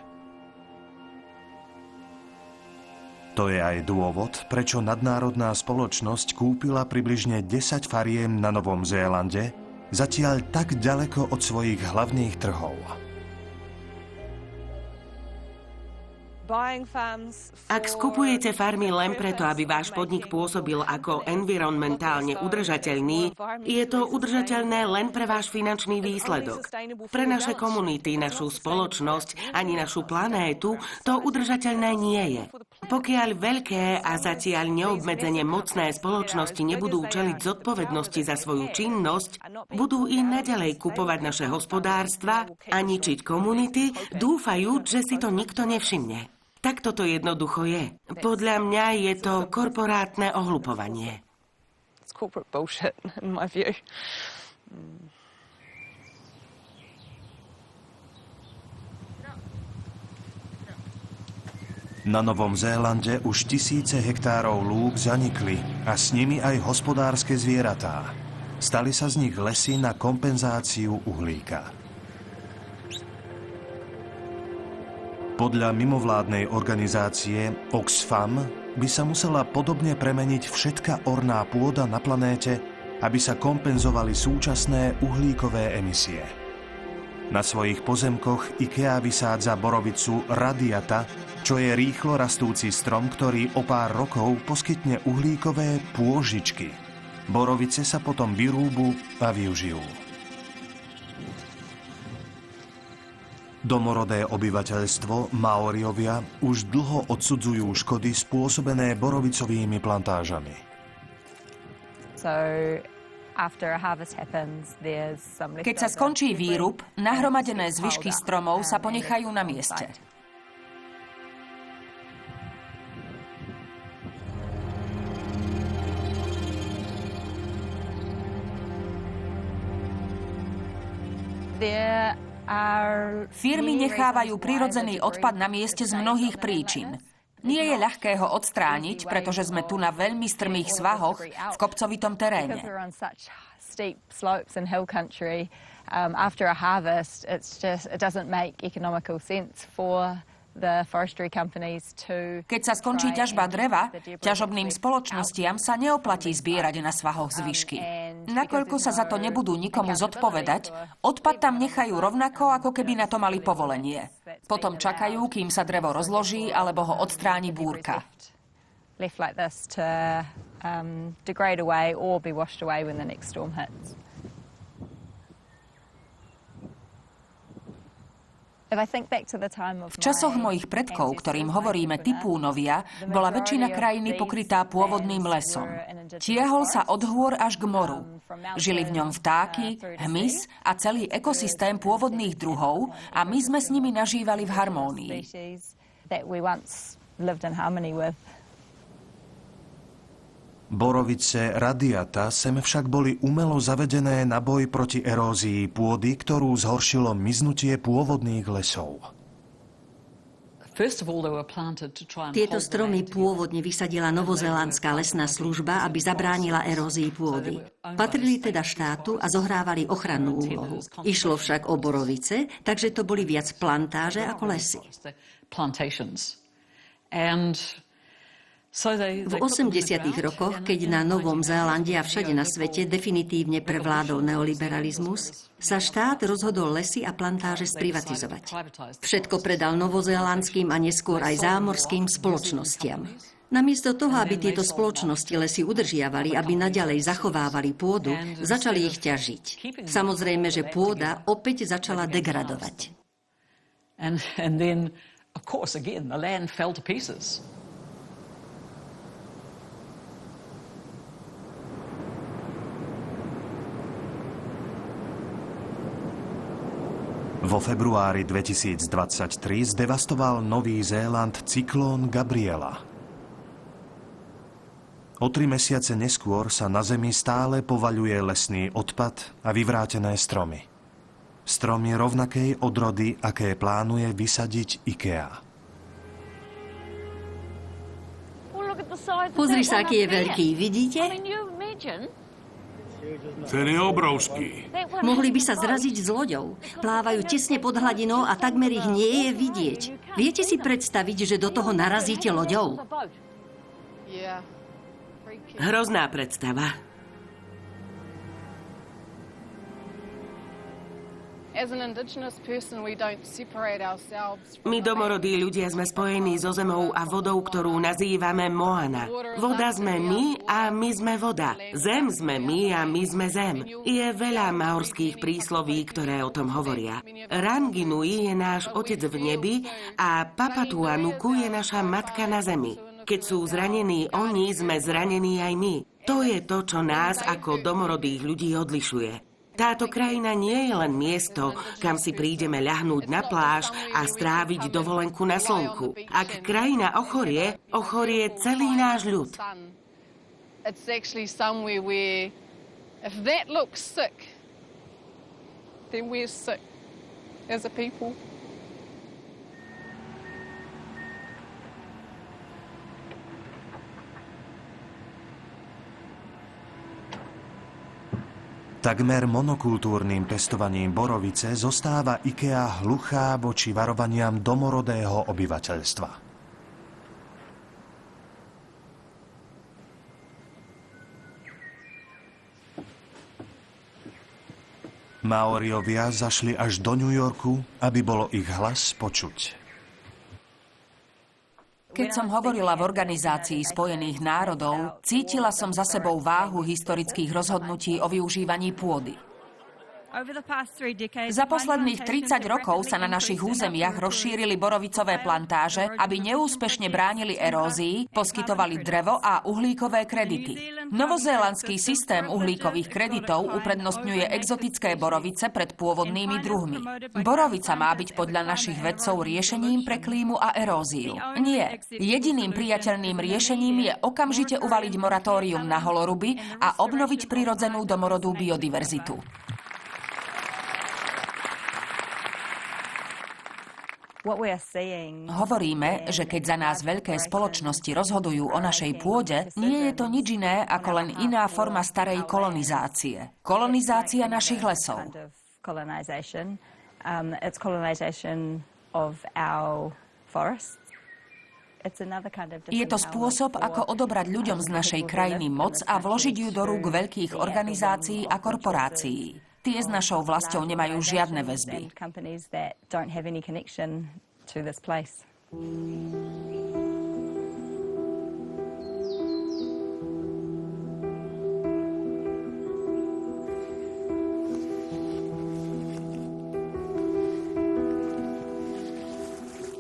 [SPEAKER 2] To je aj dôvod, prečo nadnárodná spoločnosť kúpila približne 10 fariem na Novom Zélande, zatiaľ tak ďaleko od svojich hlavných trhov.
[SPEAKER 1] Ak skupujete farmy len preto, aby váš podnik pôsobil ako environmentálne udržateľný, je to udržateľné len pre váš finančný výsledok. Pre naše komunity, našu spoločnosť ani našu planétu to udržateľné nie je. Pokiaľ veľké a zatiaľ neobmedzene mocné spoločnosti nebudú čeliť zodpovednosti za svoju činnosť, budú i naďalej kupovať naše hospodárstva a ničiť komunity, dúfajúc, že si to nikto nevšimne. Tak toto jednoducho je. Podľa mňa je to korporátne ohlupovanie.
[SPEAKER 2] Na Novom Zélande už tisíce hektárov lúk zanikli a s nimi aj hospodárske zvieratá. Stali sa z nich lesy na kompenzáciu uhlíka. Podľa mimovládnej organizácie Oxfam by sa musela podobne premeniť všetka orná pôda na planéte, aby sa kompenzovali súčasné uhlíkové emisie. Na svojich pozemkoch IKEA vysádza borovicu radiata, čo je rýchlo rastúci strom, ktorý o pár rokov poskytne uhlíkové pôžičky. Borovice sa potom vyrúbu a využijú. Domorodé obyvateľstvo, Maoriovia, už dlho odsudzujú škody spôsobené borovicovými plantážami.
[SPEAKER 6] Keď sa skončí výrub, nahromadené zvyšky stromov sa ponechajú na mieste. Firmy nechávajú prirodzený odpad na mieste z mnohých príčin. Nie je ľahké ho odstrániť, pretože sme tu na veľmi strmých svahoch v kopcovitom teréne. Keď sa skončí ťažba dreva, ťažobným spoločnostiam sa neoplatí zbierať na svahoch zvyšky. Nakoľko sa za to nebudú nikomu zodpovedať, odpad tam nechajú rovnako, ako keby na to mali povolenie. Potom čakajú, kým sa drevo rozloží alebo ho odstráni búrka. V časoch mojich predkov, ktorým hovoríme tipúnovia, bola väčšina krajiny pokrytá pôvodným lesom. Tiahol sa od hôr až k moru. Žili v ňom vtáky, hmyz a celý ekosystém pôvodných druhov a my sme s nimi nažívali v harmónii.
[SPEAKER 2] Borovice radiata sem však boli umelo zavedené na boj proti erózii pôdy, ktorú zhoršilo miznutie pôvodných lesov.
[SPEAKER 4] Tieto stromy pôvodne vysadila novozélandská lesná služba, aby zabránila erózii pôdy. Patrili teda štátu a zohrávali ochrannú úlohu. Išlo však o borovice, takže to boli viac plantáže ako lesy. V 80. rokoch, keď na Novom Zélande a všade na svete definitívne prevládol neoliberalizmus, sa štát rozhodol lesy a plantáže sprivatizovať. Všetko predal novozélandským a neskôr aj zámorským spoločnostiam. Namiesto toho, aby tieto spoločnosti lesy udržiavali, aby naďalej zachovávali pôdu, začali ich ťažiť. Samozrejme, že pôda opäť začala degradovať.
[SPEAKER 2] Vo februári 2023 zdevastoval Nový Zéland cyklón Gabriela. O 3 mesiace neskôr sa na Zemi stále povaľuje lesný odpad a vyvrátené stromy. Stromy rovnakej odrody, aké plánuje vysadiť IKEA.
[SPEAKER 4] Pozri sa, aký je veľký, vidíte?
[SPEAKER 7] Ten je obrovský.
[SPEAKER 4] Mohli by sa zraziť s loďou. Plávajú tesne pod hladinou a takmer ich nie je vidieť. Viete si predstaviť, že do toho narazíte loďou?
[SPEAKER 1] Hrozná predstava. My domorodí ľudia sme spojení so zemou a vodou, ktorú nazývame Moana. Voda sme my a my sme voda. Zem sme my a my sme zem. Je veľa maorských prísloví, ktoré o tom hovoria. Ranginui je náš otec v nebi a Papatuanuku je naša matka na zemi. Keď sú zranení oni, sme zranení aj my. To je to, čo nás ako domorodých ľudí odlišuje. Táto krajina nie je len miesto, kam si prídeme ľahnúť na pláž a stráviť dovolenku na slnku. Ak krajina ochorie, ochorie celý náš ľud.
[SPEAKER 2] Takmer monokultúrnym pestovaním borovice zostáva IKEA hluchá voči varovaniam domorodého obyvateľstva. Maoriovia zašli až do New Yorku, aby bolo ich hlas počuť.
[SPEAKER 6] Keď som hovorila v Organizácii Spojených národov, cítila som za sebou váhu historických rozhodnutí o využívaní pôdy. Za posledných 30 rokov sa na našich územiach rozšírili borovicové plantáže, aby neúspešne bránili erózii, poskytovali drevo a uhlíkové kredity. Novozélandský systém uhlíkových kreditov uprednostňuje exotické borovice pred pôvodnými druhmi. Borovica má byť podľa našich vedcov riešením pre klímu a eróziu. Nie. Jediným priateľným riešením je okamžite uvaliť moratórium na holoruby a obnoviť prirodzenú domorodú biodiverzitu. Hovoríme, že keď za nás veľké spoločnosti rozhodujú o našej pôde, nie je to nič iné ako len iná forma starej kolonizácie. Kolonizácia našich lesov. Je to spôsob, ako odobrať ľuďom z našej krajiny moc a vložiť ju do rúk veľkých organizácií a korporácií. Tie s našou vlastou nemajú žiadne väzby.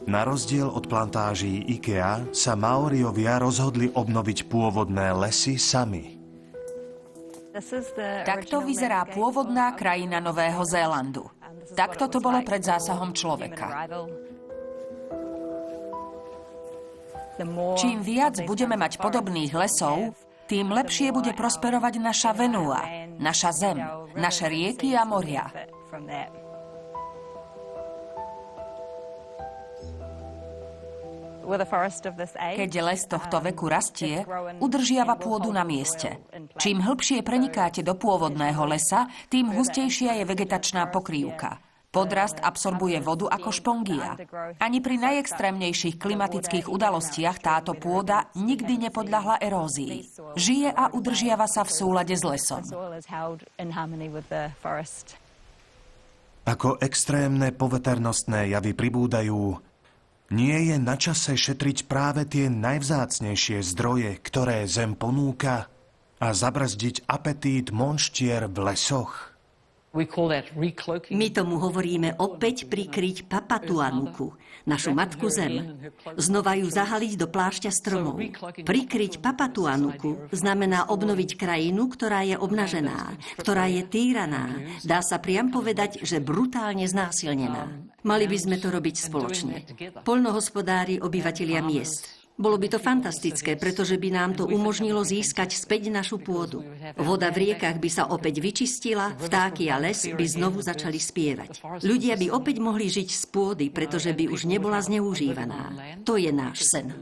[SPEAKER 2] Na rozdiel od plantáží IKEA sa Maoriovia rozhodli obnoviť pôvodné lesy sami.
[SPEAKER 6] Takto vyzerá pôvodná krajina Nového Zélandu. Takto to bolo pred zásahom človeka. Čím viac budeme mať podobných lesov, tým lepšie bude prosperovať naša Venua, naša zem, naše rieky a moria. Keď les tohto veku rastie, udržiava pôdu na mieste. Čím hlbšie prenikáte do pôvodného lesa, tým hustejšia je vegetačná pokrývka. Podrast absorbuje vodu ako špongia. Ani pri najextrémnejších klimatických udalostiach táto pôda nikdy nepodľahla erózii. Žije a udržiava sa v súlade s lesom.
[SPEAKER 2] Ako extrémne poveternostné javy pribúdajú, nie je na čase šetriť práve tie najvzácnejšie zdroje, ktoré zem ponúka, a zabrzdiť apetít monštier v lesoch?
[SPEAKER 4] My tomu hovoríme opäť prikryť Papatuanuku, našu matku zem. Znova ju zahaliť do plášťa stromov. Prikryť Papatuanuku znamená obnoviť krajinu, ktorá je obnažená, ktorá je týraná. Dá sa priam povedať, že brutálne znásilnená. Mali by sme to robiť spoločne. Poľnohospodári, obyvatelia miest. Bolo by to fantastické, pretože by nám to umožnilo získať späť našu pôdu. Voda v riekach by sa opäť vyčistila, vtáky a les by znovu začali spievať. Ľudia by opäť mohli žiť z pôdy, pretože by už nebola zneužívaná. To je náš sen.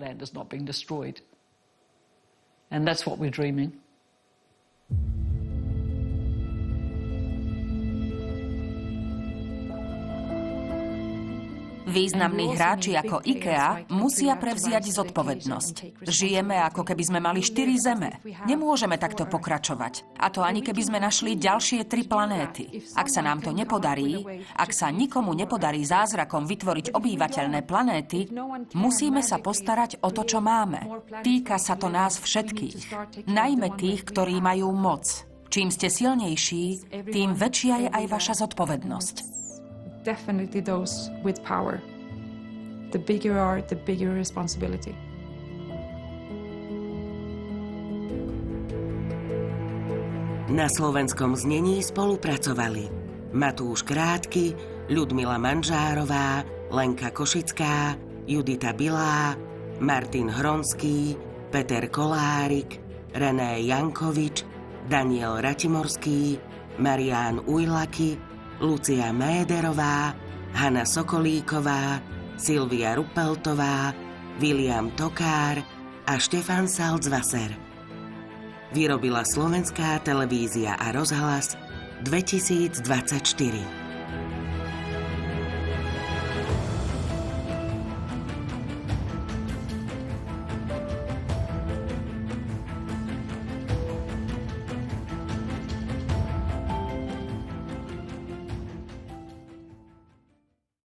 [SPEAKER 6] Významní hráči ako IKEA musia prevziať zodpovednosť. Žijeme, ako keby sme mali 4 zeme. Nemôžeme takto pokračovať. A to ani keby sme našli ďalšie 3 planéty. Ak sa nám to nepodarí, ak sa nikomu nepodarí zázrakom vytvoriť obývateľné planéty, musíme sa postarať o to, čo máme. Týka sa to nás všetkých. Najmä tých, ktorí majú moc. Čím ste silnejší, tým väčšia je aj vaša zodpovednosť.
[SPEAKER 17] Definitely those with power. The bigger you are, the bigger your responsibility.
[SPEAKER 1] Na slovenskom znení spolupracovali Matúš Krátky, Ľudmila Manžárová, Lenka Košická, Judita Bilá, Martin Hronský, Peter Kolárik, René Jankovič, Daniel Ratimorský, Marián Ujlaky, Lucia Méderová, Hanna Sokolíková, Silvia Ruppeltová, William Tokár a Štefan Salzwasser. Vyrobila Slovenská televízia a rozhlas 2024.